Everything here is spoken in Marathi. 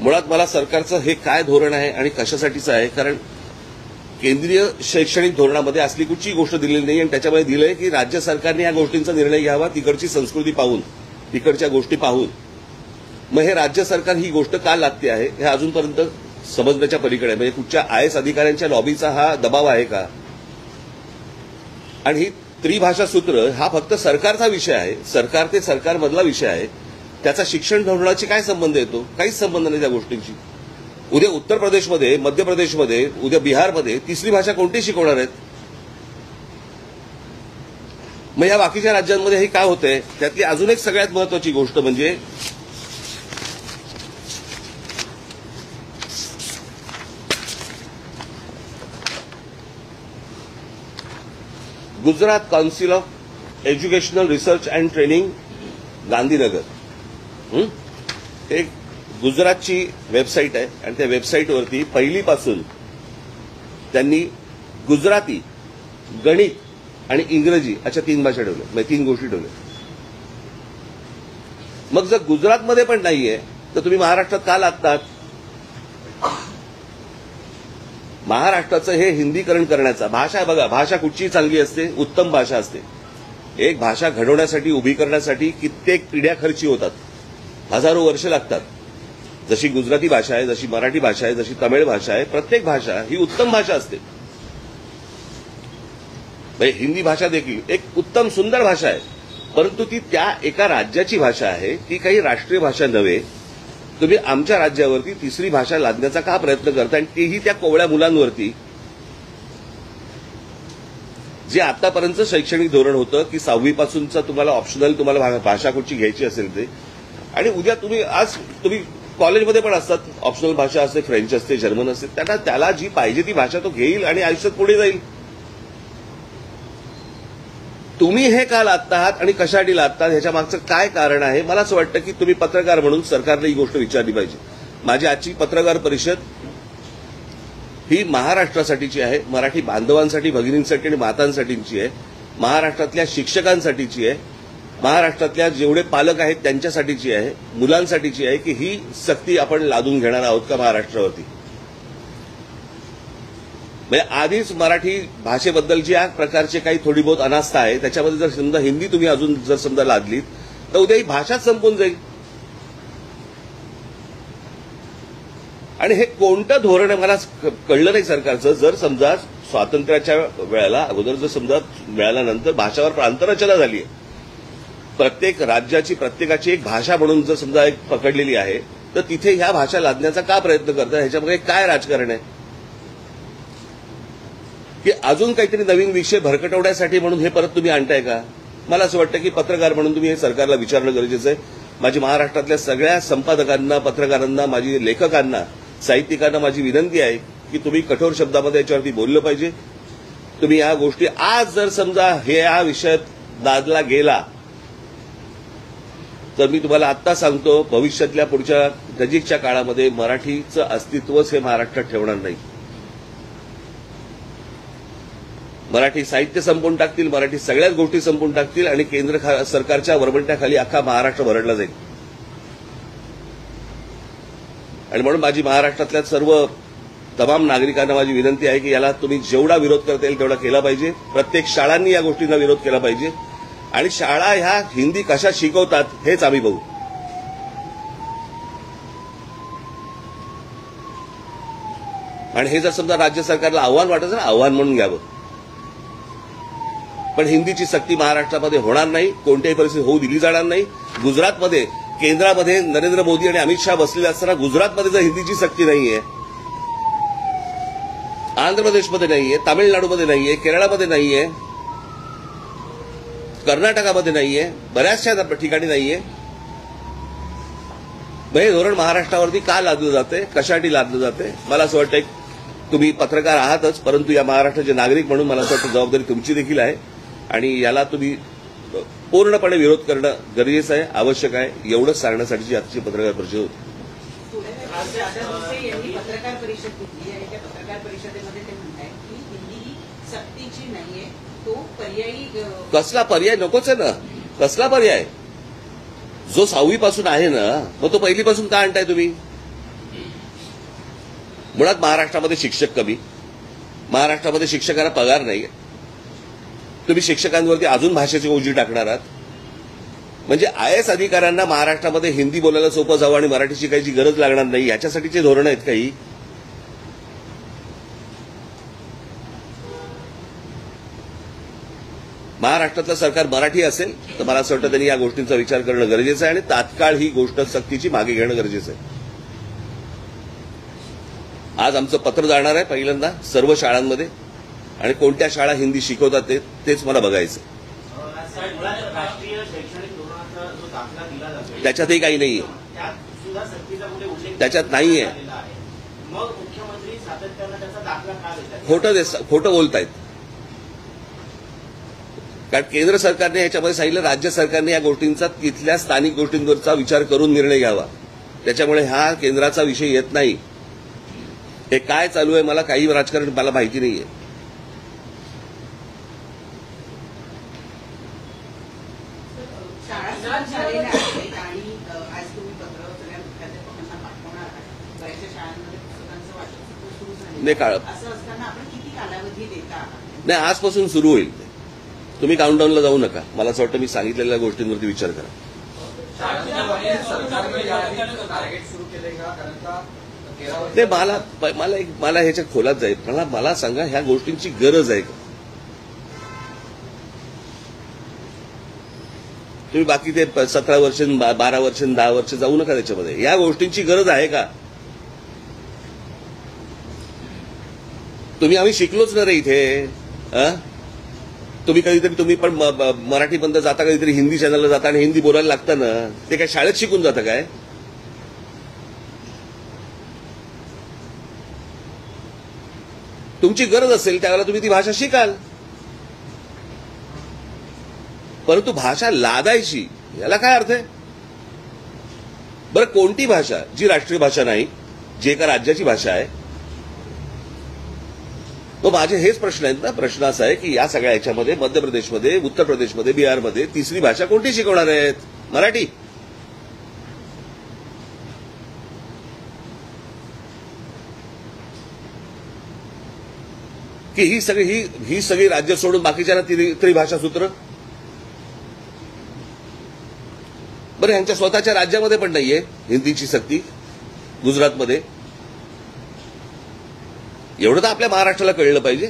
मुळात मला सरकारचं हे काय धोरण आहे आणि कशासाठीचं आहे, कारण केंद्रीय शैक्षणिक धोरणामध्ये असली कुठची गोष्ट दिलेली नाही आणि त्याच्यामध्ये दिलंय की राज्य सरकारने या गोष्टींचा निर्णय घ्यावा तिकडची संस्कृती पाहून, तिकडच्या गोष्टी पाहून. मग हे राज्य सरकार ही गोष्ट का लागते आहे हे अजूनपर्यंत समजण्याच्या पलीकडे आहे. म्हणजे कुठच्या आयएस अधिकाऱ्यांच्या लॉबीचा हा दबाव आहे का? आणि ही त्रिभाषा सूत्र हा फक्त सरकारचा विषय आहे, सरकार ते सरकारमधला विषय आहे. त्याचा शिक्षण धोरणाशी काय संबंध येतो? काहीच संबंध नाही त्या गोष्टींशी. उद्या उत्तर प्रदेशमध्ये, मध्य प्रदेशमध्ये, उद्या बिहारमध्ये तिसरी भाषा कोणती शिकवणार आहेत? मग या बाकीच्या राज्यांमध्ये हे काय होतंय? त्यातली अजून एक सगळ्यात महत्वाची गोष्ट म्हणजे Gujarat council of educational research and training Gandhinagar, एक गुजरातची वेबसाईट आहे आणि त्या वेबसाईटवरती पहिलीपासून त्यांनी गुजराती, गणित आणि इंग्रजी अशा 3 भाषा ठेवल्या, म्हणजे 3 गोष्टी ठेवल्या. मग जर गुजरातमध्ये पण नाहीये तर तुम्ही महाराष्ट्रात का लागतात? महाराष्ट्राचं हे हिंदीकरण करण्याचा भाषा आहे. बघा, भाषा कुठची चांगली असते? उत्तम भाषा असते. एक भाषा घडवण्यासाठी, उभी करण्यासाठी कित्येक पिढ्या खर्ची होतात, हजारो वर्ष लागतात. जशी गुजराती भाषा आहे, जशी मराठी भाषा आहे, जशी तमिळ भाषा आहे, प्रत्येक भाषा ही उत्तम भाषा असते. हिंदी भाषा देखील एक उत्तम सुंदर भाषा आहे, परंतु ती त्या एका राज्याची भाषा आहे, ती काही राष्ट्रीय भाषा नव्हे. तुम्ही आमच्या राज्यावरती तिसरी भाषा लादण्याचा का प्रयत्न करता? आणि तेही त्या कोवळ्या मुलांवरती, जे आतापर्यंत शैक्षणिक धोरण होतं की 6वी पासूनचा तुम्हाला ऑप्शनल तुम्हाला भाषा कुठची घ्यायची असेल ते, आणि उद्या तुम्ही कॉलेजमध्ये पण असतात ऑप्शनल भाषा असते, फ्रेंच असते, जर्मन असते. त्याला जी पाहिजे ती भाषा तो घेईल आणि आयुष्यात पुढे जाईल. तुम्ही हे का लादतात आणि कशासाठी लादतात ह्याच्या मागचं काय कारण आहे? मला असं वाटतं की तुम्ही पत्रकार म्हणून सरकारने ही गोष्ट विचारली पाहिजे. माझी आजची पत्रकार परिषद ही महाराष्ट्रासाठीची आहे, मराठी बांधवांसाठी, भगिनींसाठी आणि मातांसाठीची आहे, महाराष्ट्रातल्या शिक्षकांसाठीची आहे, महाराष्ट्रातल्या जेवढे पालक आहेत त्यांच्यासाठीची आहे, मुलांसाठीची आहे की ही सक्ती आपण लादून घेणार आहोत का महाराष्ट्रावरती? म्हणजे आधीच मराठी भाषेबद्दलची या प्रकारचे काही थोडी बहुत अनास्था आहे, त्याच्यामध्ये जर समजा हिंदी तुम्ही अजून जर समजा लादलीत तर उद्या ही भाषाच संपून जाईल. आणि हे कोणतं धोरण आहे मला कळलं नाही सरकारचं. जर समजा स्वातंत्र्याच्या वेळेला अगोदर जर समजा मिळाल्यानंतर भाषावर आंतररचना झाली आहे, प्रत्येक राज्याची प्रत्येकाची एक भाषा म्हणून जर समजा एक पकडलेली आहे, तर तिथे ह्या भाषा लादण्याचा का प्रयत्न करतात? ह्याच्यामध्ये काय राजकारण आहे? की अजून काहीतरी नवीन विषय भरकटवण्यासाठी म्हणून हे परत तुम्ही आणताय का? मला असं वाटतं की पत्रकार म्हणून तुम्ही हे सरकारला विचारणं गरजेचं आहे. माझी महाराष्ट्रातल्या सगळ्या संपादकांना, पत्रकारांना, माझी लेखकांना, साहित्यिकांना माझी विनंती आहे की तुम्ही कठोर शब्दामध्ये याच्यावरती बोललं पाहिजे. तुम्ही या गोष्टी आज जर समजा हा विषय दादला गेला तर मी तुम्हाला आत्ता सांगतो, भविष्यातल्या पुढच्या नजीकच्या काळामध्ये मराठीचं अस्तित्वच हे महाराष्ट्रात ठेवणार नाही. मराठी साहित्य संपवून टाकतील, मराठी सगळ्याच गोष्टी संपवून टाकतील आणि केंद्र सरकारच्या वरवंट्याखाली अख्खा महाराष्ट्र भरडला जाईल. आणि म्हणून माझी महाराष्ट्रातल्या सर्व तमाम नागरिकांना माझी विनंती आहे की याला तुम्ही जेवढा विरोध करता येईल तेवढा केला पाहिजे. प्रत्येक शाळांनी या गोष्टींना विरोध केला पाहिजे आणि शाळा ह्या हिंदी कशा शिकवतात हेच आम्ही बघू. आणि हे जर समजा राज्य सरकारला आव्हान वाटायचं ना, आव्हान म्हणून घ्यावं. पण हिंदीची सक्ती महाराष्ट्रामध्ये होणार नाही, कोणत्याही परिस्थितीत होऊ दिली जाणार नाही. गुजरातमध्ये, केंद्रामध्ये नरेंद्र मोदी आणि अमित शहा बसलेले असताना गुजरातमध्ये जर हिंदीची सक्ती नाहीये, आंध्र प्रदेशमध्ये नाहीये, तामिळनाडूमध्ये नाहीये, केरळमध्ये नाहीये, कर्नाटकामध्ये नाहीये, बऱ्याचशा ठिकाणी नाहीये, हे धोरण महाराष्ट्रावरती का लादलं जाते, कशासाठी लादलं जाते? मला असं वाटतं तुम्ही पत्रकार आहातच, परंतु या महाराष्ट्राचे नागरिक म्हणून मला असं वाटतं जबाबदारी तुमची देखील आहे आणि याला तुम्ही पूर्णपणे विरोध करणं गरजेचं आहे, आवश्यक आहे. एवढंच सांगण्यासाठीची आजची पत्रकार परिषद होती. पत्रकार परिषद घेतली आणि त्या पत्रकार परिषदेमध्ये ते म्हणतात की हिंदी ही सक्तीची नाहीये, तो पर्यायी. कसला पर्याय? नकोच आहे ना. कसला पर्याय? जो 6वी पासून आहे ना, मग तो पहिलीपासून का आणताय तुम्ही? मुळात महाराष्ट्रामध्ये शिक्षक कमी, महाराष्ट्रामध्ये शिक्षकांना पगार नाही, तुम्ही शिक्षकांवरती अजून भाषेची ओझी टाकणार आहात. म्हणजे IAS अधिकाऱ्यांना महाराष्ट्रामध्ये हिंदी बोलायला सोपं जावं आणि मराठी शिकायची गरज लागणार नाही, याच्यासाठीचे धोरणं आहेत काही. महाराष्ट्रातलं सरकार मराठी असेल तर मला असं वाटतं त्यांनी या गोष्टींचा विचार करणं गरजेचं आहे आणि तात्काळ ही गोष्ट सक्तीची मागे घेणं गरजेचं आहे. आज आमचं पत्र जाणार आहे पहिल्यांदा सर्व शाळांमध्ये आणि कोणत्या शाळा हिंदी शिकवतात तेच मला बघायचं. राष्ट्रीय शैक्षणिक धोरणाचा जो दाखला दिला जातो त्याच्यातही काही नाहीये, त्यात सुद्धा सक्तीचा कुठे उल्लेख त्याच्यात नाहीये. मग मुख्यमंत्री सातत्यानं त्याचा दाखला का देतात? खोटं बोलतायत. कारण केंद्र सरकारने याच्यामध्ये सांगितलं राज्य सरकारने या गोष्टींचा तिथल्या स्थानिक गोष्टींवरचा विचार करून निर्णय घ्यावा. त्याच्यामुळे हा केंद्राचा विषय येत नाही. हे काय चालू आहे मला काही राजकारण मला माहिती नाहीये. शाळा सुरू झालेल्या आहेत आणि आज तुम्ही पत्र सगळ्या मुख्याध्यापकांना पाठवणार आहात. बऱ्याचशा शाळांमध्ये पुस्तकांचं वाटप सुरू झालं नाही काळ असं असताना आपण किती कालावधी देता आहात? नाही, आजपासून सुरू होईल. तुम्ही काउंटडाऊनला जाऊ नका. मला असं वाटतं मी सांगितलेल्या गोष्टींवरती विचार करा. नाही, मला ह्याच्या खोलात जाईल. मला सांगा ह्या गोष्टींची गरज आहे का? तुम्ही बाकी ते 17 वर्ष 12 वर्ष 10 वर्ष जाऊ नका त्याच्यामध्ये. या गोष्टींची गरज आहे का? आम्ही शिकलोच ना रे इथे. तुम्ही कधीतरी तुम्ही पण मराठी बंद जाता, कधीतरी हिंदी चॅनलला जाता आणि हिंदी बोलायला लागतं ना. ते काय शाळेत शिकून जातं काय? तुमची गरज असेल त्यावेळेला तुम्ही ती भाषा शिकाल. परंतु भाषा लादायची याला काय अर्थ आहे? बरं, कोणती भाषा जी राष्ट्रीय भाषा नाही, जी एका राज्याची भाषा आहे? मग माझे हेच प्रश्न आहेत ना. प्रश्न असा आहे की या सगळ्या याच्यामध्ये मध्य प्रदेशमध्ये, उत्तर प्रदेशमध्ये, बिहारमध्ये तिसरी भाषा कोणती शिकवणार आहेत? मराठी. की ही सगळी राज्य सोडून बाकीच्या त्रिभाषा सूत्र? बरं, यांच्या स्वतःच्या राज्यामध्ये पण नाहीये हिंदीची सक्ती. गुजरातमध्ये एवढं तर आपल्या महाराष्ट्राला कळलं पाहिजे.